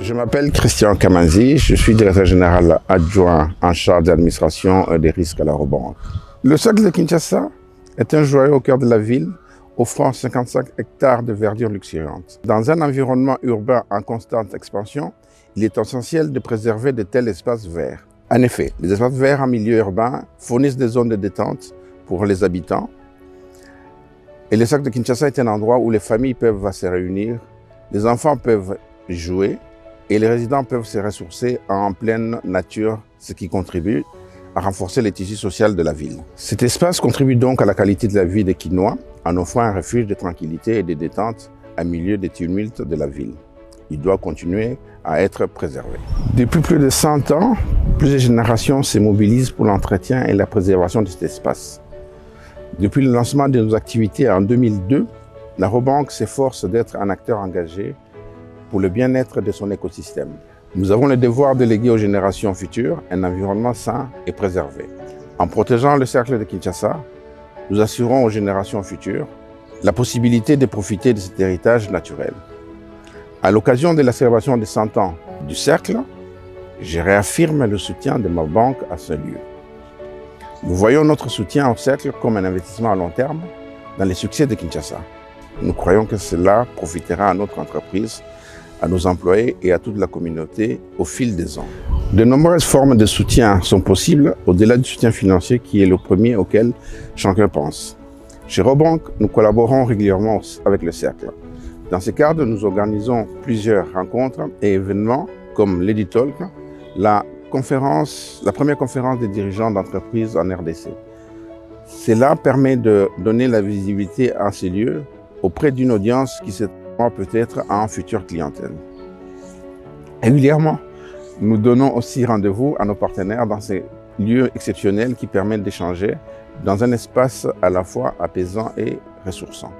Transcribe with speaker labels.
Speaker 1: Je m'appelle Christian Kamanzi, je suis directeur général adjoint en charge de l'administration des risques à la Robank. Le cercle de Kinshasa est un joyau au cœur de la ville, offrant 55 hectares de verdure luxuriante. Dans un environnement urbain en constante expansion, il est essentiel de préserver de tels espaces verts. En effet, les espaces verts en milieu urbain fournissent des zones de détente pour les habitants. Et le cercle de Kinshasa est un endroit où les familles peuvent se réunir, les enfants peuvent jouer et les résidents peuvent se ressourcer en pleine nature, ce qui contribue à renforcer les tissus sociaux de la ville. Cet espace contribue donc à la qualité de la vie des Kinois en offrant un refuge de tranquillité et de détente au milieu des tumultes de la ville. Il doit continuer à être préservé. Depuis plus de 100 ans, plusieurs générations se mobilisent pour l'entretien et la préservation de cet espace. Depuis le lancement de nos activités en 2002, la Robank s'efforce d'être un acteur engagé pour le bien-être de son écosystème. Nous avons le devoir de léguer aux générations futures un environnement sain et préservé. En protégeant le cercle de Kinshasa, nous assurons aux générations futures la possibilité de profiter de cet héritage naturel. À l'occasion de la célébration des 100 ans du cercle, je réaffirme le soutien de ma banque à ce lieu. Nous voyons notre soutien au cercle comme un investissement à long terme dans les succès de Kinshasa. Nous croyons que cela profitera à notre entreprise, à nos employés et à toute la communauté au fil des ans. De nombreuses formes de soutien sont possibles au-delà du soutien financier qui est le premier auquel chacun pense. Chez Robank, nous collaborons régulièrement avec le cercle. Dans ce cadre, nous organisons plusieurs rencontres et événements comme l'Edi Talk, la première conférence des dirigeants d'entreprises en RDC. Cela permet de donner la visibilité à ces lieux auprès d'une audience qui s'étend peut-être à une future clientèle. Régulièrement, nous donnons aussi rendez-vous à nos partenaires dans ces lieux exceptionnels qui permettent d'échanger dans un espace à la fois apaisant et ressourçant.